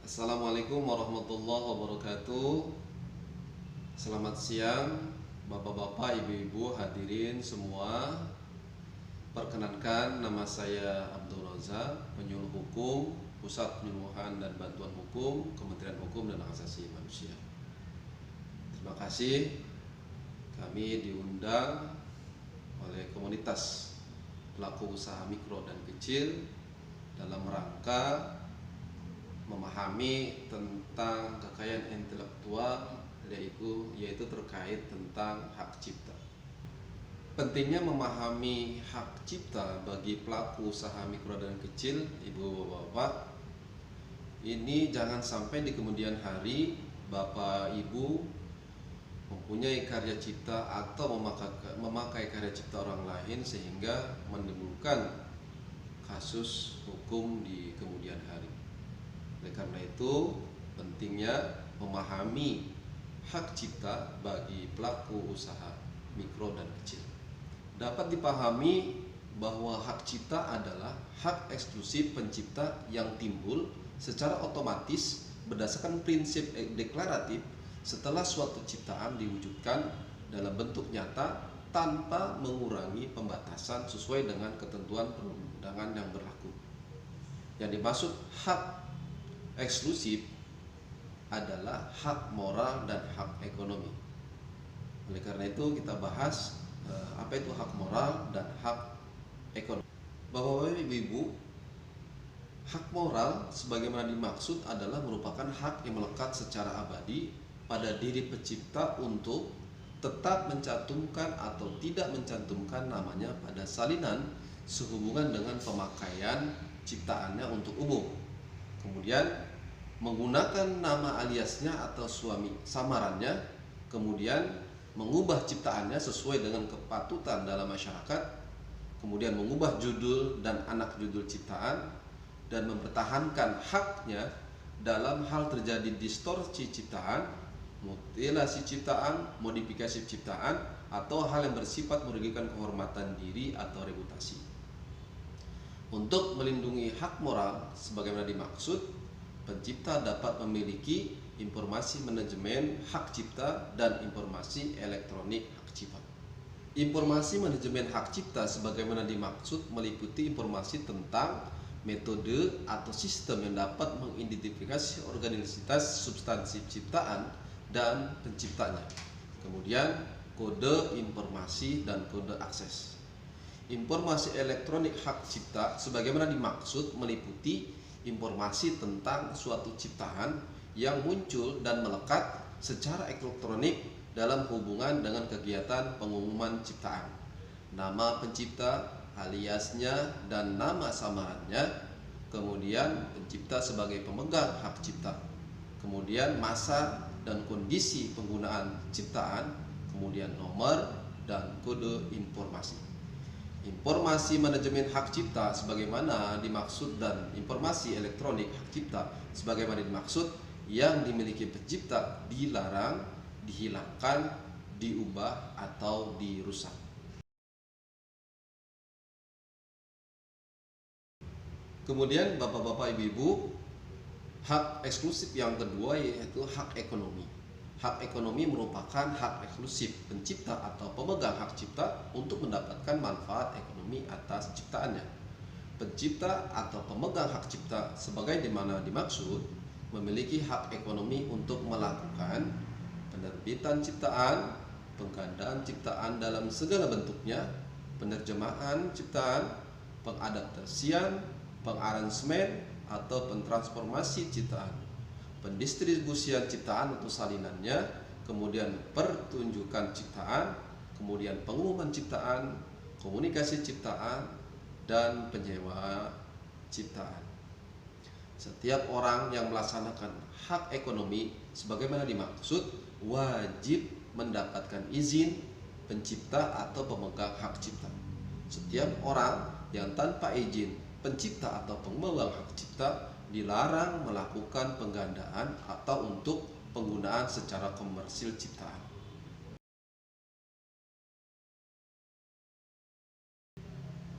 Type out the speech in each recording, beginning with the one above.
Assalamualaikum warahmatullahi wabarakatuh. Selamat siang Bapak-bapak, Ibu-ibu, hadirin semua. Perkenankan, nama saya Abdul Razak, penyuluh hukum Pusat Penyuluhan dan Bantuan Hukum Kementerian Hukum dan Hak Asasi Manusia. Terima kasih kami diundang oleh komunitas pelaku usaha mikro dan kecil dalam rangka memahami tentang kekayaan intelektual, yaitu terkait tentang hak cipta. Pentingnya memahami hak cipta bagi pelaku usaha mikro dan kecil, ibu bapak, ini jangan sampai di kemudian hari bapak ibu mempunyai karya cipta atau memakai karya cipta orang lain sehingga menimbulkan kasus hukum di kemudian hari. Oleh karena itu, pentingnya memahami hak cipta bagi pelaku usaha mikro dan kecil. Dapat dipahami bahwa hak cipta adalah hak eksklusif pencipta yang timbul secara otomatis berdasarkan prinsip deklaratif setelah suatu ciptaan diwujudkan dalam bentuk nyata tanpa mengurangi pembatasan sesuai dengan ketentuan perundangan yang berlaku. Yang dimaksud hak eksklusif adalah hak moral dan hak ekonomi. Oleh karena itu kita bahas apa itu hak moral dan hak ekonomi. Bapak-bapak, ibu-ibu, hak moral sebagaimana dimaksud adalah merupakan hak yang melekat secara abadi pada diri pencipta untuk tetap mencantumkan atau tidak mencantumkan namanya pada salinan sehubungan dengan pemakaian ciptaannya untuk umum. Kemudian menggunakan nama aliasnya atau suami samarannya, kemudian mengubah ciptaannya sesuai dengan kepatutan dalam masyarakat, kemudian mengubah judul dan anak judul ciptaan, dan mempertahankan haknya dalam hal terjadi distorsi ciptaan, mutilasi ciptaan, modifikasi ciptaan, atau hal yang bersifat merugikan kehormatan diri atau reputasi. Untuk melindungi hak moral sebagaimana dimaksud, pencipta dapat memiliki informasi manajemen hak cipta dan informasi elektronik hak cipta. Informasi manajemen hak cipta sebagaimana dimaksud meliputi informasi tentang metode atau sistem yang dapat mengidentifikasi organisitas substansi ciptaan dan penciptanya. Kemudian kode informasi dan kode akses. Informasi elektronik hak cipta sebagaimana dimaksud meliputi informasi tentang suatu ciptaan yang muncul dan melekat secara elektronik dalam hubungan dengan kegiatan pengumuman ciptaan. Nama pencipta, aliasnya, dan nama samarannya, kemudian pencipta sebagai pemegang hak cipta, kemudian masa dan kondisi penggunaan ciptaan, kemudian nomor dan kode informasi. Informasi manajemen hak cipta sebagaimana dimaksud dan informasi elektronik hak cipta sebagaimana dimaksud yang dimiliki pencipta dilarang, dihilangkan, diubah, atau dirusak. Kemudian bapak-bapak, ibu-ibu, hak eksklusif yang kedua yaitu hak ekonomi. Hak ekonomi merupakan hak eksklusif pencipta atau pemegang hak cipta untuk mendapatkan manfaat ekonomi atas ciptaannya. Pencipta atau pemegang hak cipta sebagai dimana dimaksud memiliki hak ekonomi untuk melakukan penerbitan ciptaan, penggandaan ciptaan dalam segala bentuknya, penerjemahan ciptaan, pengadaptasian, pengaransemen, atau pentransformasi ciptaan, pendistribusian ciptaan atau salinannya, kemudian pertunjukan ciptaan, kemudian pengumuman ciptaan, komunikasi ciptaan, dan penyewa ciptaan. Setiap orang yang melaksanakan hak ekonomi sebagaimana dimaksud wajib mendapatkan izin pencipta atau pemegang hak cipta. Setiap orang yang tanpa izin pencipta atau pemegang hak cipta dilarang melakukan penggandaan atau untuk penggunaan secara komersil ciptaan.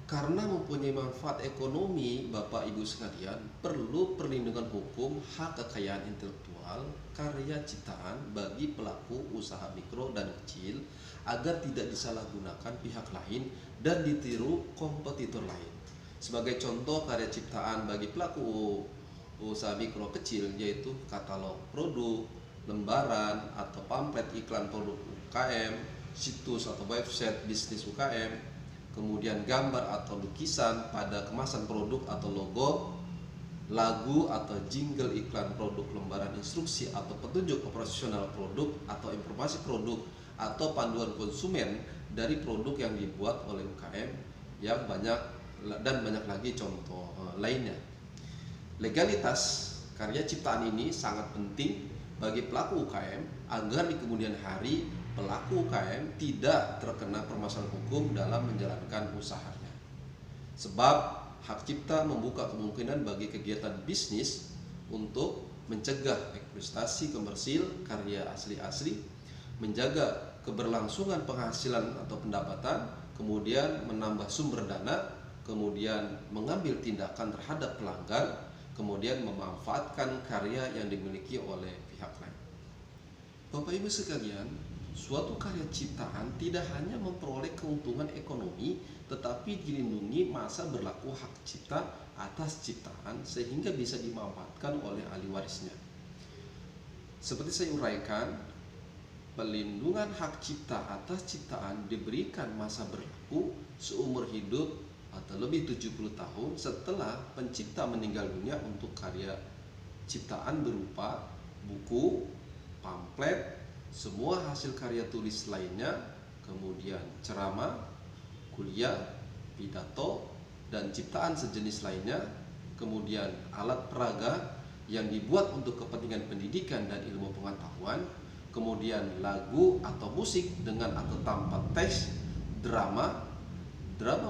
Karena mempunyai manfaat ekonomi, Bapak Ibu sekalian, perlu perlindungan hukum hak kekayaan intelektual karya ciptaan bagi pelaku usaha mikro dan kecil agar tidak disalahgunakan pihak lain dan ditiru kompetitor lain. Sebagai contoh karya ciptaan bagi pelaku usaha mikro kecil yaitu katalog produk, lembaran atau pamflet iklan produk UKM, situs atau website bisnis UKM, kemudian gambar atau lukisan pada kemasan produk atau logo, lagu atau jingle iklan produk, lembaran instruksi atau petunjuk operasional produk atau informasi produk atau panduan konsumen dari produk yang dibuat oleh UKM yang banyak dan banyak lagi contoh lainnya. Legalitas karya ciptaan ini sangat penting bagi pelaku UKM agar di kemudian hari pelaku UKM tidak terkena permasalahan hukum dalam menjalankan usahanya. Sebab hak cipta membuka kemungkinan bagi kegiatan bisnis untuk mencegah eksploitasi komersil karya asli-asli, menjaga keberlangsungan penghasilan atau pendapatan, kemudian menambah sumber dana, kemudian mengambil tindakan terhadap pelanggar, kemudian memanfaatkan karya yang dimiliki oleh pihak lain. Bapak Ibu sekalian, suatu karya ciptaan tidak hanya memperoleh keuntungan ekonomi, tetapi dilindungi masa berlaku hak cipta atas ciptaan sehingga bisa dimanfaatkan oleh ahli warisnya. Seperti saya uraikan, pelindungan hak cipta atas ciptaan diberikan masa berlaku seumur hidup atau lebih 70 tahun setelah pencipta meninggal dunia untuk karya ciptaan berupa buku, pamflet, semua hasil karya tulis lainnya, kemudian ceramah, kuliah, pidato, dan ciptaan sejenis lainnya, kemudian alat peraga yang dibuat untuk kepentingan pendidikan dan ilmu pengetahuan, kemudian lagu atau musik dengan atau tanpa teks, drama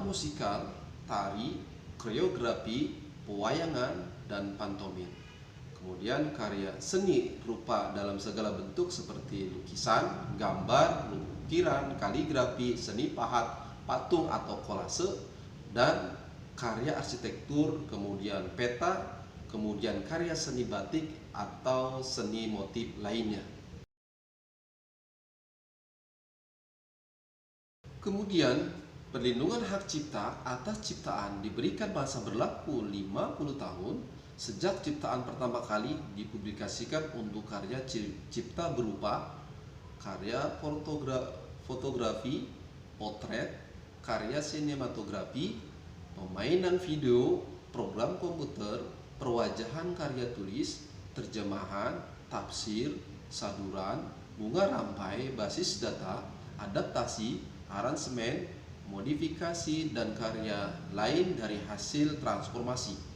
musikal, tari, koreografi, pewayangan, dan pantomim. Kemudian karya seni rupa dalam segala bentuk seperti lukisan, gambar, ukiran, kaligrafi, seni pahat, patung atau kolase, dan karya arsitektur, kemudian peta, kemudian karya seni batik atau seni motif lainnya. Kemudian perlindungan hak cipta atas ciptaan diberikan masa berlaku 50 tahun sejak ciptaan pertama kali dipublikasikan untuk karya cipta berupa karya fotografi, potret, karya sinematografi, pemainan video, program komputer, perwajahan karya tulis, terjemahan, tafsir, saduran, bunga rampai, basis data, adaptasi, aransemen, modifikasi, dan karya lain dari hasil transformasi.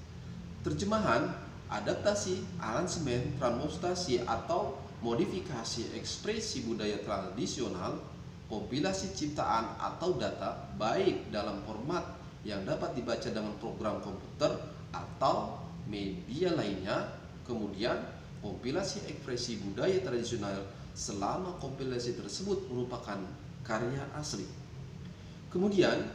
Terjemahan, adaptasi, aransemen, transmutasi atau modifikasi ekspresi budaya tradisional, kompilasi ciptaan atau data baik dalam format yang dapat dibaca dengan program komputer atau media lainnya, kemudian kompilasi ekspresi budaya tradisional selama kompilasi tersebut merupakan karya asli. Kemudian,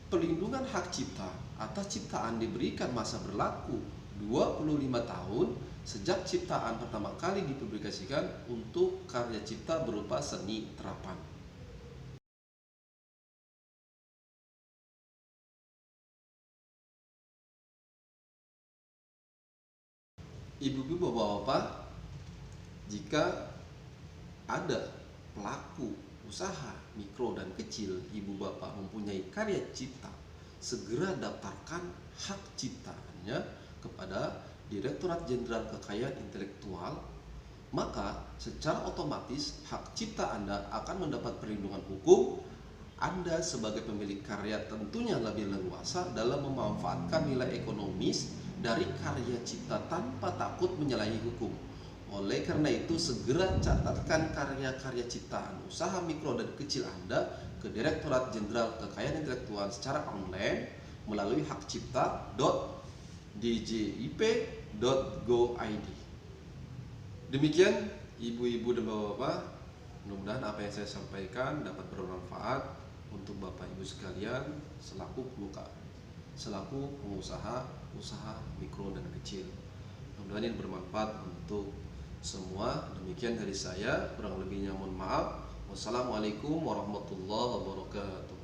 perlindungan hak cipta atas ciptaan diberikan masa berlaku 25 tahun sejak ciptaan pertama kali dipublikasikan untuk karya cipta berupa seni terapan. Ibu-ibu, bapak-bapak, jika ada pelaku usaha mikro dan kecil, ibu bapak mempunyai karya cipta, segera daftarkan hak ciptaannya kepada Direktorat Jenderal Kekayaan Intelektual, maka secara otomatis hak cipta Anda akan mendapat perlindungan hukum. Anda sebagai pemilik karya tentunya lebih leluasa dalam memanfaatkan nilai ekonomis dari karya cipta tanpa takut menyalahi hukum. Oleh karena itu, segera catatkan karya-karya ciptaan usaha mikro dan kecil Anda ke Direktorat Jenderal Kekayaan Intelektual secara online melalui hakcipta.djip.go.id. Demikian ibu-ibu dan bapak-bapak, mudah-mudahan apa yang saya sampaikan dapat bermanfaat untuk bapak ibu sekalian selaku peluka selaku pengusaha usaha mikro dan kecil. Mudah-mudahan ini bermanfaat untuk semua. Demikian dari saya, kurang lebihnya mohon maaf. Wassalamualaikum warahmatullahi wabarakatuh.